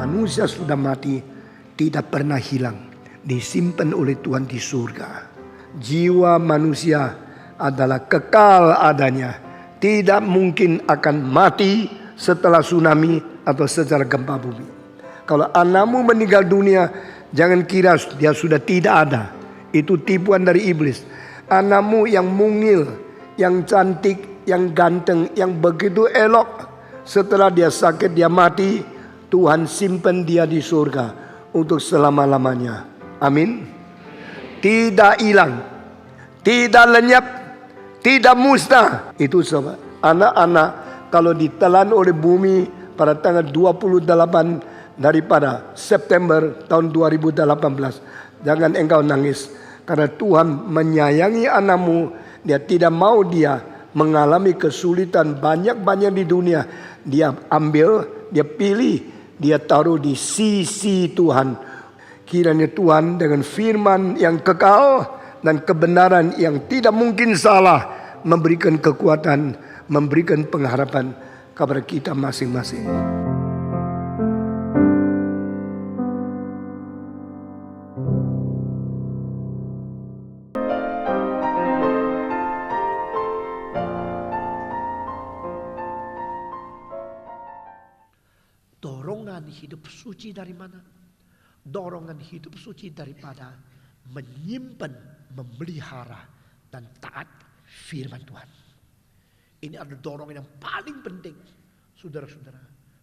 Manusia sudah mati, tidak pernah hilang, disimpan oleh Tuhan di surga. Jiwa manusia adalah kekal adanya, tidak mungkin akan mati setelah tsunami atau secara gempa bumi. Kalau anakmu meninggal dunia, jangan kira dia sudah tidak ada. Itu tipuan dari iblis. Anakmu yang mungil, yang cantik, yang ganteng, yang begitu elok, setelah dia sakit, dia mati, Tuhan simpan dia di surga untuk selama-lamanya. Amin. Tidak hilang, tidak lenyap, tidak musnah. Itu sobat. Anak-anak kalau ditelan oleh bumi pada tanggal 28 daripada September tahun 2018, jangan engkau nangis. Karena Tuhan menyayangi anakmu. Dia tidak mau dia mengalami kesulitan banyak-banyak di dunia. Dia ambil, dia pilih, dia taruh di sisi Tuhan. Kiranya Tuhan dengan firman yang kekal dan kebenaran yang tidak mungkin salah memberikan kekuatan, memberikan pengharapan kepada kita masing-masing. Dorongan hidup suci dari mana? Dorongan hidup suci daripada menyimpan, memelihara, dan taat firman Tuhan. Ini adalah dorongan yang paling penting. Saudara-saudara,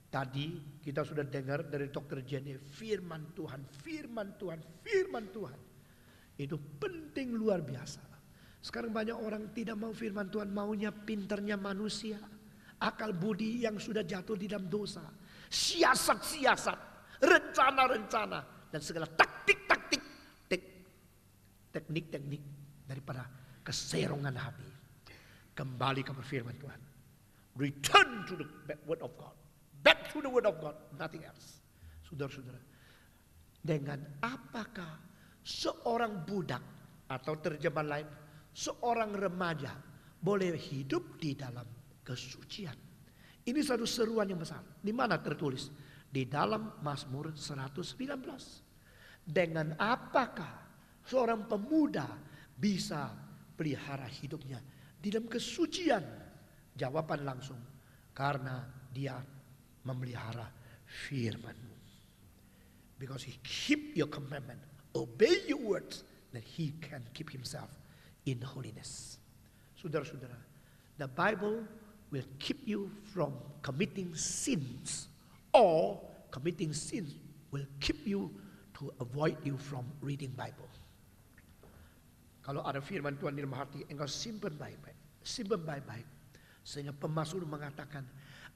tadi kita sudah dengar dari Dr. Jenny, firman Tuhan, firman Tuhan, firman Tuhan. Itu penting luar biasa. Sekarang banyak orang tidak mau firman Tuhan, maunya pinternya manusia. Akal budi yang sudah jatuh di dalam dosa. Siasat-siasat, rencana-rencana, dan segala taktik-taktik, teknik-teknik daripada keserongan hati. Kembali kepada firman Tuhan. Return to the word of God. Back to the word of God, nothing else. Saudara-saudara, dengan apakah seorang budak atau terjemahan lain, seorang remaja boleh hidup di dalam kesucian? Ini satu seruan yang besar. Di mana tertulis? Di dalam Mazmur 119. Dengan apakah seorang pemuda bisa pelihara hidupnya di dalam kesucian? Jawaban langsung, karena dia memelihara firman-Mu. Because he keep your commandment, obey your words, then he can keep himself in holiness. Saudara-saudara, the Bible will keep you from committing sins, or committing sins will keep you to avoid you from reading Bible. Kalau ada firman Tuhan di dalam hati, engkau simpan baik-baik. Simpan baik-baik. Sehingga pemazmur mengatakan,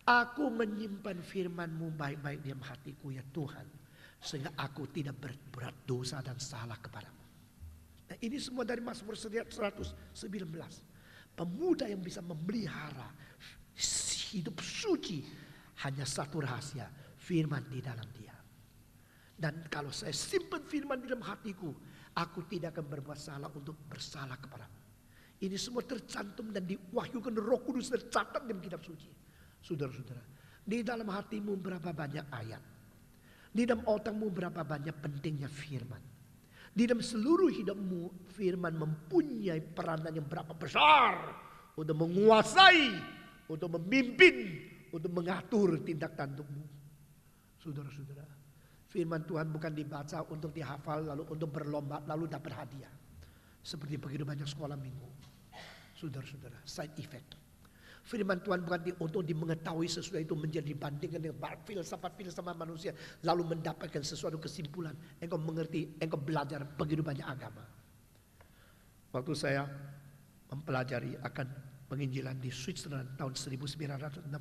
aku menyimpan firman-Mu baik-baik di dalam hatiku ya Tuhan. Sehingga aku tidak berbuat dosa dan salah kepadamu. Nah, ini semua dari Mazmur 119. Pemuda yang bisa memelihara hidup suci hanya satu rahasia, firman di dalam dia. Dan kalau saya simpan firman di dalam hatiku, aku tidak akan berbuat salah untuk bersalah kepadamu. Ini semua tercantum dan diwahyukan Roh Kudus dan catat dalam kitab suci. Saudara-saudara, di dalam hatimu berapa banyak ayat? Di dalam otakmu berapa banyak pentingnya firman? Di dalam seluruh hidupmu, firman mempunyai peranan yang berapa besar untuk menguasai, untuk memimpin, untuk mengatur tindak tandukmu. Saudara-saudara, firman Tuhan bukan dibaca untuk dihafal lalu untuk berlomba lalu dapat hadiah. Seperti begitu banyak sekolah minggu. Saudara-saudara, side effect. Firman Tuhan bukan untuk mengetahui sesuatu itu menjadi dibandingkan dengan filsafat manusia lalu mendapatkan sesuatu kesimpulan. Engkau mengerti, engkau belajar begitu banyak agama. Waktu saya mempelajari akan penginjilan di Switzerland tahun 1969,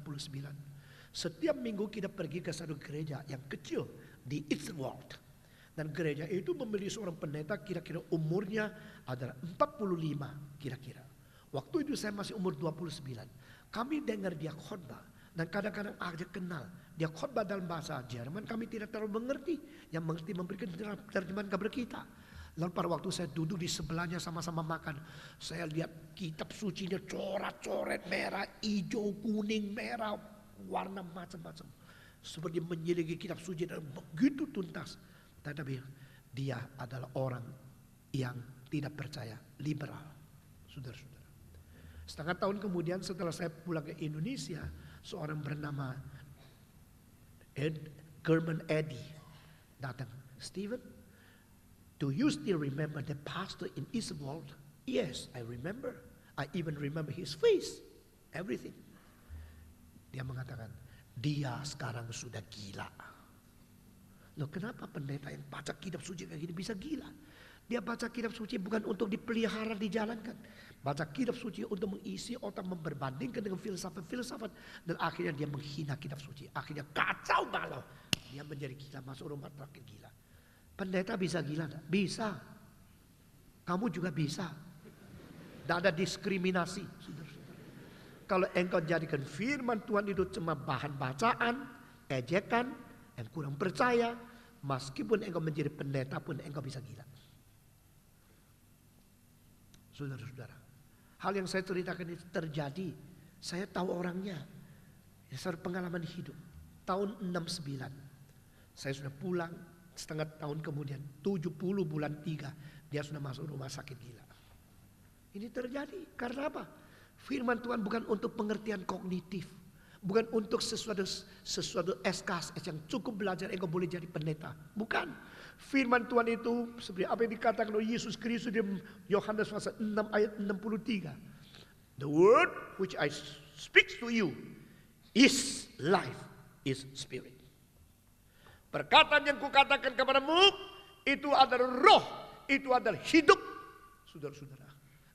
setiap minggu kita pergi ke satu gereja yang kecil di Eastwold. Dan gereja itu memiliki seorang pendeta kira-kira umurnya adalah 45 kira-kira. Waktu itu saya masih umur 29. Kami dengar dia khotbah dan kadang-kadang aja kenal. Dia khotbah dalam bahasa Jerman, kami tidak terlalu mengerti. Yang mengerti memberikan terjemahan kepada kita. Lalu pada waktu saya duduk di sebelahnya sama-sama makan, saya lihat kitab sucinya coret-coret merah, hijau, kuning, merah, warna macam-macam. Seperti menyelidiki kitab suci dan begitu tuntas. Tetapi dia adalah orang yang tidak percaya, liberal. Saudara-saudara. Setengah tahun kemudian setelah saya pulang ke Indonesia, seorang bernama German Eddie datang. Stephen, do you still remember the pastor in Eastwold? Yes, I remember. I even remember his face, everything. Dia mengatakan, dia sekarang sudah gila. Loh, kenapa pendeta yang baca kitab suci kayak gini bisa gila? Dia baca kitab suci bukan untuk dipelihara, dijalankan. Baca kitab suci untuk mengisi otak, memperbandingkan dengan filsafat-filsafat. Dan akhirnya dia menghina kitab suci. Akhirnya kacau balau. Dia menjadi gila, masuk rumah sakit gila. Pendeta bisa gila? Bisa. Kamu juga bisa. Tidak ada diskriminasi. Saudara-saudara. Kalau engkau jadikan firman Tuhan itu cuma bahan bacaan, ejekan, dan kurang percaya, meskipun engkau menjadi pendeta pun engkau bisa gila. Saudara-saudara, hal yang saya ceritakan itu terjadi. Saya tahu orangnya. Ya, pengalaman hidup. Tahun 69. Saya sudah pulang setengah tahun kemudian. 70 bulan 3. Dia sudah masuk rumah sakit gila. Ini terjadi karena apa? Firman Tuhan bukan untuk pengertian kognitif. Bukan untuk sesuatu SKS yang cukup belajar engkau boleh jadi pendeta. Bukan. Firman Tuhan itu seperti apa yang dikatakan oleh Yesus Kristus di Yohanes pasal 6 ayat 63. The word which I speak to you is life, is spirit. Perkataan yang kukatakan kepadamu itu adalah roh, itu adalah hidup. Saudara-saudara.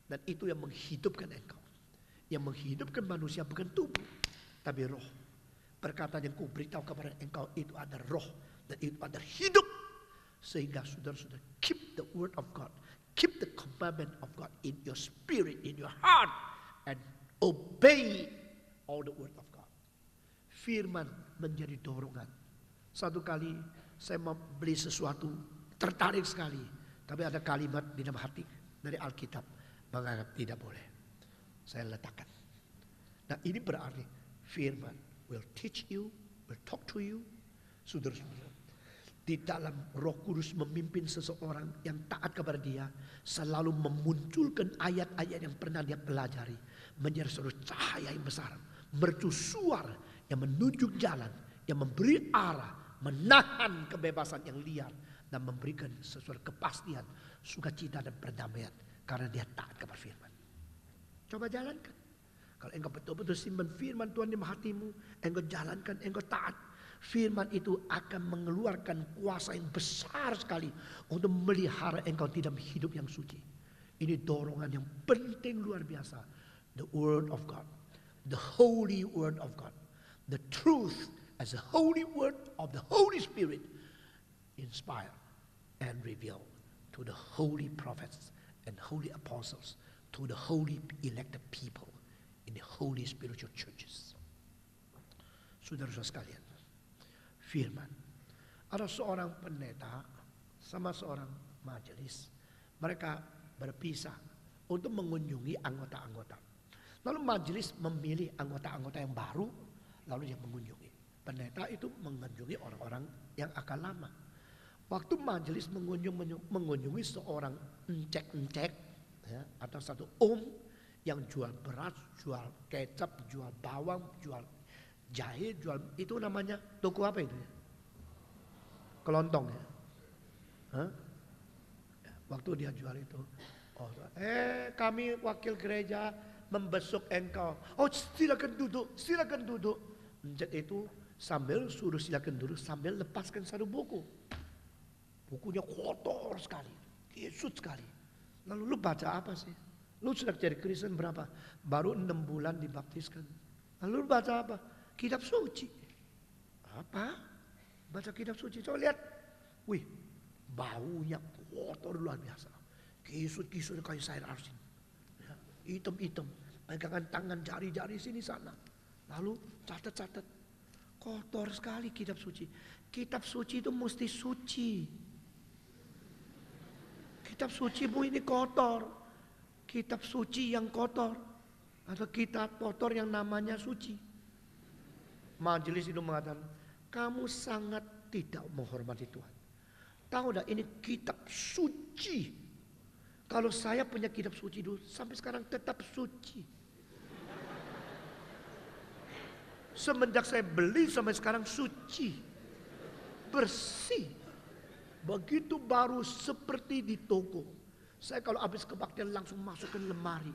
Dan itu yang menghidupkan engkau. Yang menghidupkan manusia bukan tubuh, tapi roh. Perkataan yang kuberitahu kepada engkau itu adalah roh dan itu adalah hidup. Sehingga saudara-saudara, keep the word of God, keep the commandment of God in your spirit, in your heart, and obey all the word of God. Firman menjadi dorongan. Satu kali saya mau beli sesuatu, tertarik sekali, tapi ada kalimat di dalam hati dari Alkitab menganggap tidak boleh. Saya letakkan. Nah, ini berarti firman will teach you, will talk to you. Saudara-saudara, di dalam Roh Kudus memimpin seseorang yang taat kepada dia, selalu memunculkan ayat-ayat yang pernah dia pelajari menjadi suatu cahaya yang besar, mercusuar yang menunjuk jalan, yang memberi arah, menahan kebebasan yang liar dan memberikan sesuatu kepastian, sukacita dan perdamaian karena dia taat kepada firman. Coba jalankan. Kalau engkau betul-betul simpan firman Tuhan di hatimu, engkau jalankan, engkau taat, firman itu akan mengeluarkan kuasa yang besar sekali untuk melihara engkau di dalam hidup yang suci. Ini dorongan yang penting luar biasa. The Word of God, the Holy Word of God, the truth as a holy word of the Holy Spirit, inspired and revealed to the holy prophets and holy apostles, to the holy elected people in the holy spiritual churches. Saudara-saudara sekalian, firman. Ada seorang pendeta sama seorang majelis. Mereka berpisah untuk mengunjungi anggota-anggota. Lalu majelis memilih anggota-anggota yang baru, lalu dia mengunjungi. Pendeta itu mengunjungi orang-orang yang akan lama. Waktu majelis mengunjungi seorang encek-encek, ya, atau satu yang jual beras, jual kecap, jual bawang, jual jahe, jual, itu namanya toko apa itu ya? Kelontong ya. Hah? Waktu dia jual itu, kami wakil gereja membesuk engkau. Oh, silakan duduk, silakan duduk. Encek itu sambil suruh silakan duduk sambil lepaskan satu buku. Bukunya kotor sekali, kisut sekali. Lalu lu baca apa sih? Lu sudah jadi Kristen berapa? Baru 6 bulan dibaptiskan. Lalu lu baca apa? Kitab suci. Apa? Baca kitab suci. Coba lihat. Wih, baunya kotor luar biasa. Kisut-kisut kayak sayur asin. Ya, hitam-hitam. Pegangan tangan jari-jari sini sana. Lalu catat-catat. Kotor sekali kitab suci. Kitab suci itu mesti suci. Kitab sucimu ini kotor. Kitab suci yang kotor. Atau kitab kotor yang namanya suci. Majelis itu mengatakan, kamu sangat tidak menghormati Tuhan. Tahu dah ini kitab suci. Kalau saya punya kitab suci dulu, sampai sekarang tetap suci. Semenjak saya beli sampai sekarang suci. Bersih. Begitu baru seperti di toko. Saya kalau habis kebaktian langsung masuk ke lemari.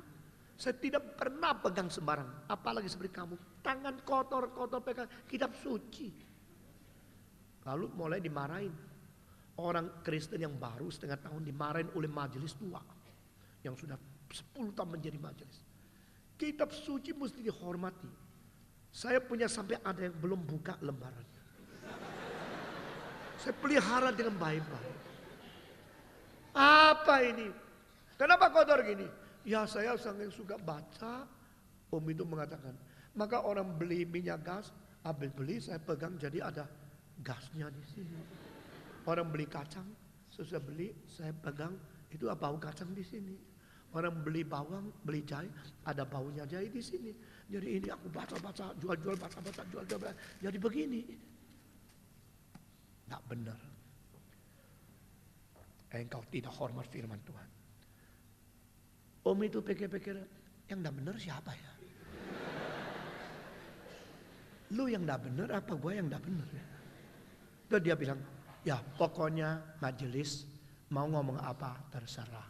Saya tidak pernah pegang sembarang. Apalagi seperti kamu. Tangan kotor-kotor pegang kitab suci. Lalu mulai dimarahin. Orang Kristen yang baru setengah tahun dimarahin oleh majelis tua. Yang sudah 10 tahun menjadi majelis. Kitab suci mesti dihormati. Saya punya sampai ada yang belum buka lembarannya. Saya pelihara dengan baik-baik. Apa ini? Kenapa kotor gini? Ya saya sangat suka baca. Om itu mengatakan. Maka orang beli minyak gas. Habis beli saya pegang jadi ada gasnya di sini. Orang beli kacang. Sesudah beli saya pegang. Itu bau kacang di sini. Orang beli bawang, beli jahe. Ada baunya jahe di sini. Jadi ini aku baca-baca. Jual-jual, baca-baca, jual-jual. Jadi begini. Tidak benar. Engkau tidak hormat firman Tuhan. Om itu pikir-pikir, yang tidak benar siapa ya? Lu yang tidak benar apa gue yang tidak benar ya? Terus dia bilang, ya pokoknya majelis mau ngomong apa terserah.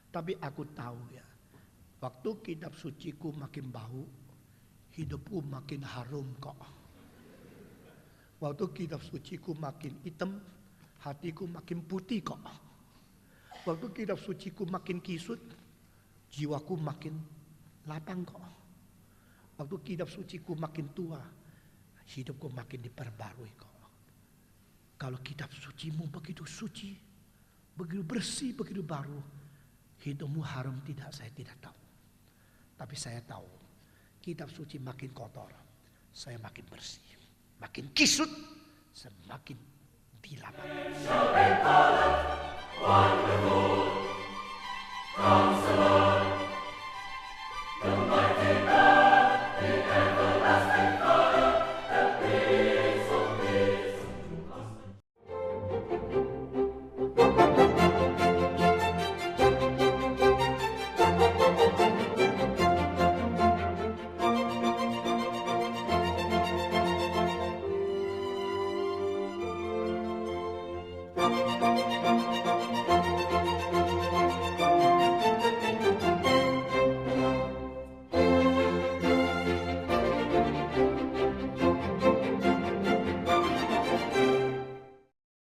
Tapi aku tahu ya, waktu kitab suciku makin bau, hidupku makin harum kok. Waktu kitab suciku makin hitam, hatiku makin putih kok. Waktu kitab suciku makin kisut, jiwaku makin lapang kok. Waktu kitab suciku makin tua, hidupku makin diperbarui kok. Kalau kitab sucimu begitu suci, begitu bersih, begitu baru, hidupmu harum tidak, saya tidak tahu. Tapi saya tahu, kitab suci makin kotor, saya makin bersih. Makin kisut, semakin dilapangkan.